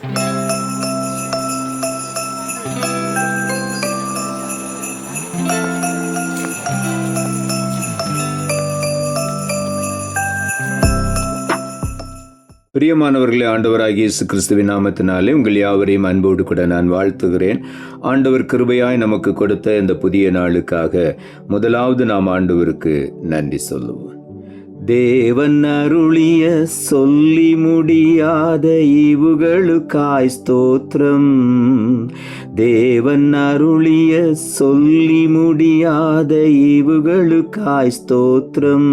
பிரியமானவர்களே, ஆண்டவராகிய இயேசு கிறிஸ்துவின் நாமத்தினாலே உங்கள் யாவரையும் அன்போடு கூட நான் வாழ்த்துகிறேன். ஆண்டவர் கிருபையாய் நமக்கு கொடுத்த இந்த புதிய நாளுக்காக முதலாவது நாம் ஆண்டவருக்கு நன்றி சொல்லுவோம். தேவன் அருளிய சொல்லி முடியாத ஈவுகளுக்காய் ஸ்தோத்திரம். தேவன் அருளிய சொல்லி முடியாத ஈவுகளுக்காய் ஸ்தோத்திரம்.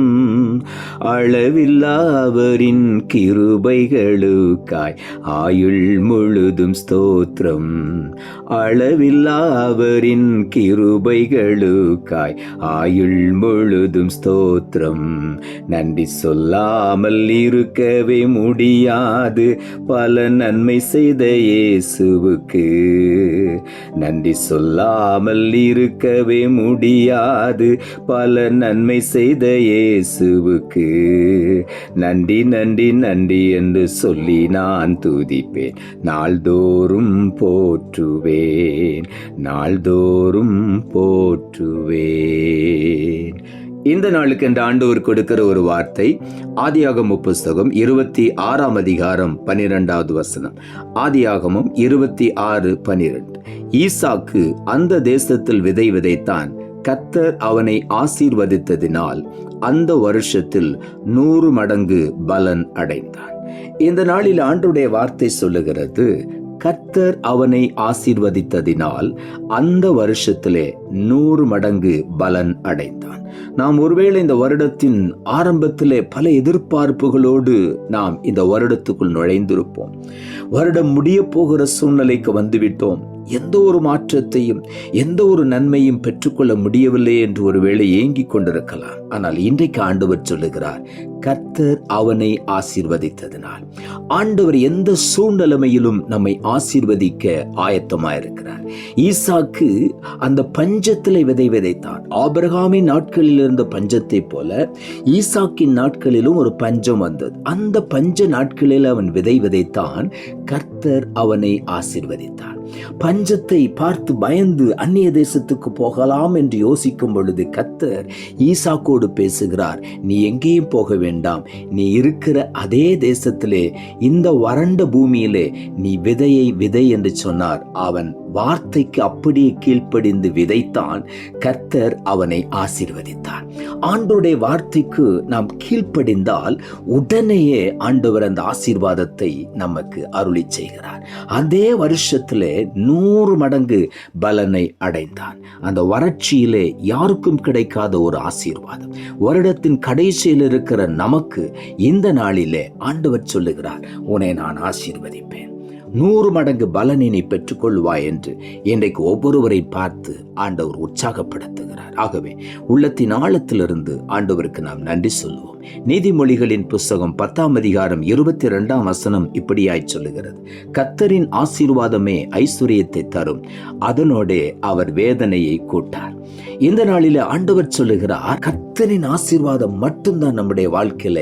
அளவில்லாவரின் கிருபைகளுக்காய் ஆயுள் முழுதும் ஸ்தோத்திரம். அளவில்லாவரின் கிருபைகளுக்காய் ஆயுள் முழுதும் ஸ்தோத்திரம். நன்றி சொல்லாமல் இருக்கவே முடியாது பல நன்மை செய்த இயேசுவுக்கு. நன்றி சொல்லாமல் இருக்கவே முடியாது பல நன்மை செய்த இயேசுவுக்கு. நன்றி நன்றி நன்றி என்று சொல்லி நான் துதிப்பேன். நாள்தோறும் போற்றுவேன், நாள்தோறும் போற்றுவேன். இந்த நாளுக்கு இந்த ஆண்டவர் கொடுக்கிற ஒரு வார்த்தை ஆதியாகமம் புஸ்தகம் 26ஆம் அதிகாரம் 12வது வசனம். ஆதியாகமம் 26:12. ஈசாக்கு அந்த தேசத்தில் விதை விதைத்தான். கர்த்தர் அவனை ஆசீர்வதித்ததினால் அந்த வருஷத்தில் 100 மடங்கு பலன் அடைந்தான். இந்த நாளில் ஆண்டவருடைய வார்த்தை சொல்லுகிறது, கர்த்தர் அவனை ஆசீர்வதித்ததினால் அந்த வருஷத்திலே 100 மடங்கு பலன் அடைந்தான். நாம் ஒருவேளை இந்த வருடத்தின் ஆரம்பத்திலே பல எதிர்பார்ப்புகளோடு நாம் இந்த வருடத்துக்குள் நுழைந்திருப்போம். வருடம் முடிய போகிற சூழ்நிலைக்கு வந்துவிட்டோம். எந்த ஒரு மாற்றத்தையும் எந்த ஒரு நன்மையும் பெற்றுக்கொள்ள முடியவில்லை என்று ஒருவேளை ஏங்கிக் கொண்டிருக்கலாம். ஆனால் இன்றைக்கு ஆண்டவர் சொல்லுகிறார், கர்த்தர் அவனை ஆசீர்வதித்ததினால். ஆண்டவர் எந்த சூழ்நிலைமையிலும் நம்மை ஆசீர்வதிக்க ஆயத்தமாயிருக்கிறார். ஈசாக்கு அந்த பஞ்சத்திலே விதை விதைத்தான். ஆபிரகாமின் நாட்களில் இருந்த பஞ்சத்தை போல ஈசாக்கின் நாட்களிலும் ஒரு பஞ்சம் வந்தது. அந்த பஞ்ச நாட்களில் அவன் விதை விதைத்தான். கர்த்தர் அவனை ஆசீர்வதித்தார். பஞ்சத்தை பார்த்து பயந்து அந்நிய தேசத்துக்கு போகலாம் என்று யோசிக்கும் பொழுது கர்த்தர் ஈசாக்கோடு பேசுகிறார், நீ எங்கேயும் போக வேண்டாம், நீ இருக்கிற அதே தேசத்திலே இந்த வறண்ட பூமியிலே நீ விதையை விதை என்று சொன்னார். அவன் வார்த்தைக்கு அப்படியே கீழ்ப்படிந்து விதைத்தான். கர்த்தர் அவனை ஆசீர்வதித்தார். ஆண்டவருடைய வார்த்தைக்கு நாம் கீழ்ப்படிந்தால் உடனேயே ஆண்டவர் அந்த ஆசீர்வாதத்தை நமக்கு அருளி செய்கிறார். அதே வருஷத்திலே 100 மடங்கு பலனை அடைந்தான். அந்த வறட்சியிலே யாருக்கும் கிடைக்காத ஒரு ஆசீர்வாதம். வருடத்தின் கடைசியில் இருக்கிற நமக்கு இந்த நாளிலே ஆண்டவர் சொல்லுகிறார், உன்னை நான் ஆசீர்வதிப்பேன், 100 மடங்கு பலனை நீ பெற்றுக்கொள்வாய் என்று இன்றைக்கு ஒவ்வொருவரை பார்த்து ஆண்டவர் உற்சாகப்படுத்துகிறார். ஆகவே உள்ளத்தின் ஆழத்திலிருந்து ஆண்டவருக்கு நாம் நன்றி சொல்லுவோம். நீதிமொழிகளின் புஸ்தகம் 10ஆம் அதிகாரம் 22ஆம் வசனம் இப்படியாய் சொல்லுகிறது, கர்த்தரின் ஆசீர்வாதமே ஐஸ்வர்யத்தை தரும், அதனோடே அவர் வேதனையை கூட்டார். இந்த நாளில ஆண்டவர் சொல்லுகிறார், கர்த்தரின் ஆசீர்வாதம் மட்டும்தான் நம்முடைய வாழ்க்கையில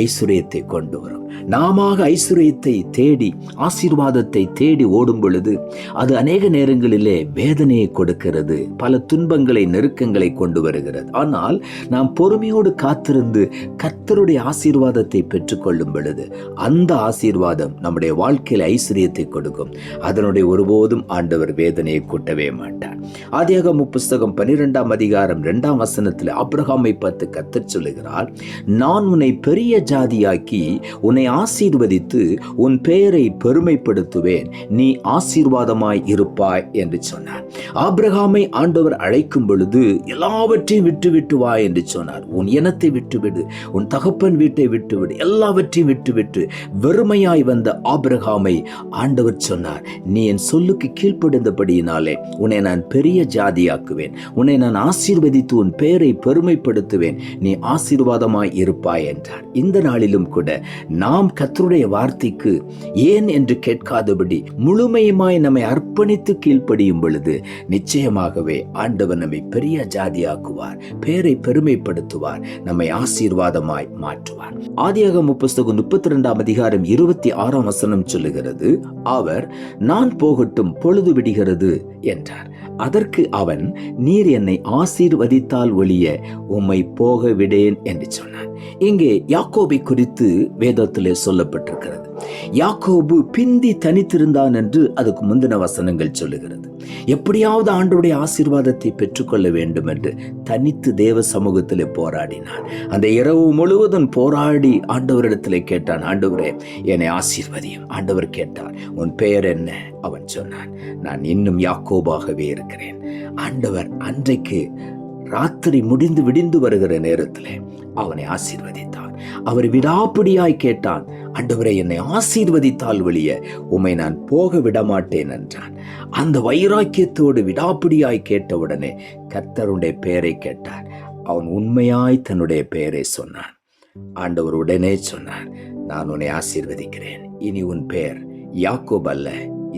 ஐஸ்வர்யத்தை கொண்டு வரும். நாம ஐஸ்வர்யத்தை தேடி ஆசீர்வாதத்தை தேடி ஓடும் பொழுது அது அநேக நேரங்களிலே வேதனையை கொடுக்கிறது, பல துன்பங்களை நெருக்கங்களை கொண்டு வருகிறது. ஆனால் நாம் பொறுமையோடு காத்திருந்து கர்த்தருடைய ஆசீர்வாதத்தை பெற்றுக்கொள்ளும் பொழுது அந்த ஆசீர்வாதம் நம்முடைய வாழ்க்கையில் ஐஸ்வர்யத்தை கொடுக்கும். அதனுடைய ஒருபோதும் ஆண்டவர் வேதனையை கூட்டவே மாட்டார். ஆதியாகமம் புஸ்தகம் 12ஆம் அதிகாரம் 2ஆம் வசனத்தில் ஆபிரகாமை பார்த்து கர்த்தர் சொல்லுகிறார், நான் உன்னை பெரிய ஜாதியாக்கி உன்னை ஆசீர்வதித்து உன் பெயரை பெருமைப்படுத்துவேன், நீ ஆசீர்வாதமாய் இருப்பாய் என்று சொன்னார். ஆபிரகாமை ஆண்டவர் அழைக்கும் பொழுது எல்லாவற்றையும் விட்டுவிட்டு வா என்று சொன்னார். உன் இனத்தை விட்டுவிடு, உன் தகப்பன் வீட்டை விட்டுவிடு, எல்லாவற்றையும் விட்டுவிட்டு வெறுமையாய் வந்த ஆபிரகாமை ஆண்டவர் சொன்னார், நீ என் சொல்லுக்கு கீழ்ப்படிந்தபடியினாலே உன்னை நான் பெரிய ஜாதியாக்குவேன், உன்னை நான் ஆசீர்வதித்து உன் பெயரை பெருமைப்படுத்துவேன் பெருமைப்படுத்துவேன், நீ ஆசீர்வாதமாய் இருப்பாய் என்றார். இந்த நாளிலும் கூட நாம் கர்த்தருடைய வார்த்தைக்கு ஏன் என்று கேட்காதபடி முழுமையுமாய் நம்மை அர்ப்பணித்து கீழ்ப்படியும் பொழுது நிச்சயமாகவே ஆண்டவர் நம்மை பெரிய ஜாதியாக்குவார், பேரை பெருமைப்படுத்துவார், நம்மை ஆசீர்வாதமாய் மாற்றுவார். ஆதியாகமம் புத்தகம் 32:26 சொல்லுகிறது, அவர் நான் போகட்டும் பொழுது விடுகிறது என்றார். அதற்கு அவன், நீர் என்னை ஆசீர்வதித்தால் ஒழிய உம்மை போக விடேன் என்று சொன்னான். இங்கே யாக்கோபை குறித்து வேதத்திலே சொல்லப்பட்டிருக்கிறது. யாக்கோபு பிந்தி தனித்திருந்தான் என்று அதுக்கு முந்தின வசனங்கள் சொல்லுகிறது. எப்படியாவது ஆண்டவருடைய ஆசீர்வாதத்தை பெற்றுக்கொள்ள வேண்டும் என்று தனித்து தேவ சமூகத்திலே போராடினான். அந்த இரவு முழுவதும் போராடி ஆண்டவரிடத்திலே கேட்டான், ஆண்டவரே என்னை ஆசீர்வதியும். ஆண்டவர் கேட்டார், உன் பெயர் என்ன? அவன் சொன்னான், நான் இன்னும் யாக்கோபாகவே இருக்கிறேன். ஆண்டவர் அன்றைக்கு ராத்திரி முடிந்து விடிந்து வருகிற நேரத்திலே அவனை ஆசீர்வதித்தார். அவர் விடாப்பிடியாய் கேட்டான், ஆண்டவரே என்னை ஆசீர்வதித்தால் வெளிய உம்மை நான் போக விடமாட்டேன் என்றான். அந்த வைராக்கியத்தோடு விடாப்பிடியாய் கேட்டவுடனே கர்த்தருடைய பெயரை கேட்டார். அவன் உண்மையாய் தன்னுடைய பெயரை சொன்னான். ஆண்டவர் உடனே சொன்னார், நான் உன்னை ஆசீர்வதிக்கிறேன். இனி உன் பெயர் யாக்கோப் அல்ல,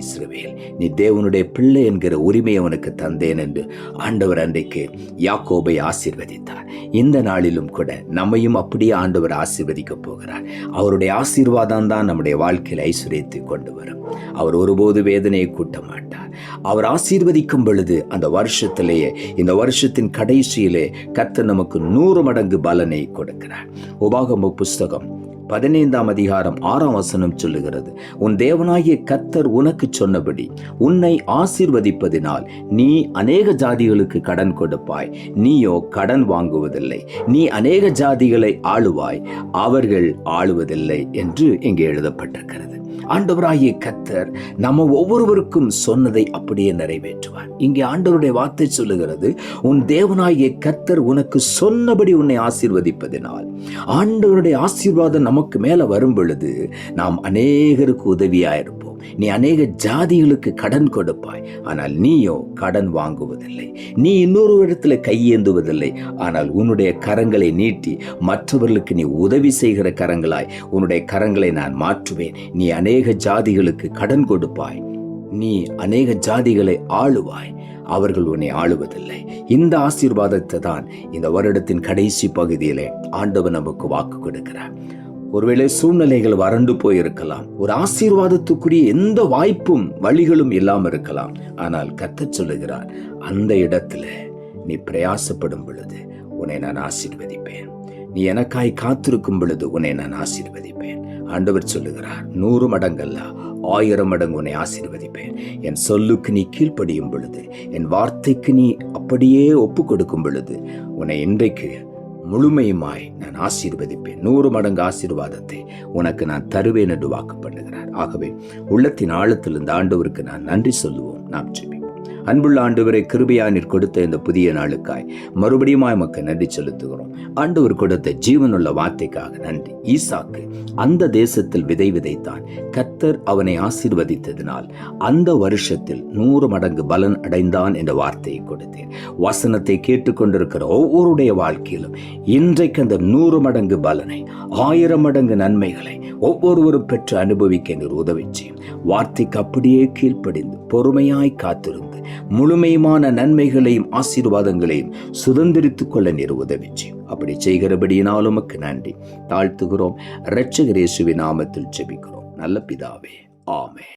இஸ்ரவேல். நீ தேவனுடைய பிள்ளை என்கிற உரிமையை அவனுக்கு தந்தேன் என்று ஆண்டவர் அன்றைக்கு யாக்கோபை ஆசீர்வதித்தார். இந்த நாளிலும் கூட நம்மையும் அப்படியே ஆண்டவர் ஆசீர்வதிக்க போகிறார். அவருடைய ஆசீர்வாதம் தான் நம்முடைய வாழ்க்கையில் ஐஸ்வர்யத்தை கொண்டு வரும். அவர் ஒருபோது வேதனையை கூட்ட மாட்டார். அவர் ஆசீர்வதிக்கும் பொழுது அந்த வருஷத்திலேயே, இந்த வருஷத்தின் கடைசியிலே கர்த்தர் நமக்கு 100 மடங்கு பலனை கொடுக்கிறார். உபாகமம் புஸ்தகம் 15:6 சொல்லுகிறது, உன் தேவனாகிய கர்த்தர் உனக்கு சொன்னபடி உன்னை ஆசீர்வதிப்பதினால் நீ அநேக ஜாதிகளுக்கு கடன் கொடுப்பாய், நீயோ கடன் வாங்குவதில்லை. நீ அநேக ஜாதிகளை ஆளுவாய், அவர்கள் ஆளுவதில்லை என்று இங்கே எழுதப்பட்டிருக்கிறது. ஆண்டவராகிய கர்த்தர் நம்ம ஒவ்வொருவருக்கும் சொன்னதை அப்படியே நிறைவேற்றுவார். இங்கே ஆண்டவருடைய வார்த்தை சொல்லுகிறது, உன் தேவனாகிய கர்த்தர் உனக்கு சொன்னபடி உன்னை ஆசீர்வதிப்பதினால். ஆண்டவருடைய ஆசீர்வாதம் நமக்கு மேல வரும் பொழுது நாம் அநேகருக்கு உதவியாயிருப்போம். நீ அநேக ஜாதிகளுக்கு கடன் கொடுப்பாய், ஆனால் நீயோ கடன் வாங்குவதில்லை. நீ இன்னொரு இடத்துல கையேந்துவதில்லை, ஆனால் உன்னுடைய கரங்களை நீட்டி மற்றவர்களுக்கு நீ உதவி செய்கிற கரங்களாய் உன்னுடைய கரங்களை நான் மாற்றுவேன். நீ அநேக ஜாதிகளுக்கு கடன் கொடுப்பாய், நீ அநேக ஜாதிகளை ஆளுவாய், அவர்கள் உன்னை ஆளுவதில்லை. இந்த ஆசீர்வாதத்தை தான் இந்த வருடத்தின் கடைசி பகுதியிலே ஆண்டவர் நமக்கு வாக்கு கொடுக்கிறார். ஒருவேளை சூழ்நிலைகள் வறண்டு போயிருக்கலாம், ஒரு ஆசீர்வாதத்துக்குரிய எந்த வாய்ப்பும் வழிகளும் இல்லாமல் இருக்கலாம். ஆனால் கர்த்தர் சொல்லுகிறார், அந்த இடத்துல நீ பிரயாசப்படும் பொழுது உன்னை நான் ஆசீர்வதிப்பேன். நீ எனக்காய் காத்திருக்கும் பொழுது உன்னை நான் ஆசீர்வதிப்பேன். ஆண்டவர் சொல்லுகிறார், 100 மடங்கல்ல 1000 மடங்கு உன்னை ஆசீர்வதிப்பேன். என் சொல்லுக்கு நீ கீழ்ப்படியும் பொழுது, என் வார்த்தைக்கு நீ அப்படியே ஒப்பு கொடுக்கும் பொழுது உன்னை இன்றைக்கு முழுமையுமாய் நான் ஆசீர்வதிப்பேன். 100 மடங்கு ஆசீர்வாதத்தை உனக்கு நான் தருவேன் என்று வாக்கு பண்ணுகிறார். ஆகவே உள்ளத்தின் ஆழத்திலிருந்து ஆண்டவருக்கு நான் நன்றி சொல்லுவோம். நாம் ஜெபிப்போம். அன்புள்ள ஆண்டவரை, கிருபையா நீர் கொடுத்த இந்த புதிய நாளுக்காய் மறுபடியும் நமக்கு நன்றி செலுத்துகிறோம். ஆண்டவர் கொடுத்த ஜீவனுள்ள வார்த்தைக்காக நன்றி. ஈசாக்கு அந்த தேசத்தில் விதை விதைத்தான். கர்த்தர் அவனை ஆசீர்வதித்ததினால் அந்த வருஷத்தில் 100 மடங்கு பலன் அடைந்தான் என்ற வார்த்தையை கொடுத்தேன். வசனத்தை கேட்டுக்கொண்டிருக்கிற ஒவ்வொருடைய வாழ்க்கையிலும் இன்றைக்கு அந்த 100 மடங்கு பலனை, 1000 மடங்கு நன்மைகளை ஒவ்வொருவரும் பெற்று அனுபவிக்க நீர் உதவி செய்யும். வார்த்தைக்கு அப்படியே கீழ்ப்படிந்து பொறுமையாய் காத்திருந்து முழுமையான நன்மைகளையும் ஆசீர்வாதங்களையும் சுதந்திரித்துக் கொள்ள நீர் உதவி செய்யும். அப்படி செய்கிறபடியினால் உமக்கு நன்றி தாழ்த்துகிறோம். இரட்சகர் இயேசுவின் நாமத்தில் ஜெபிக்கிறோம் நல்ல பிதாவே, ஆமென்.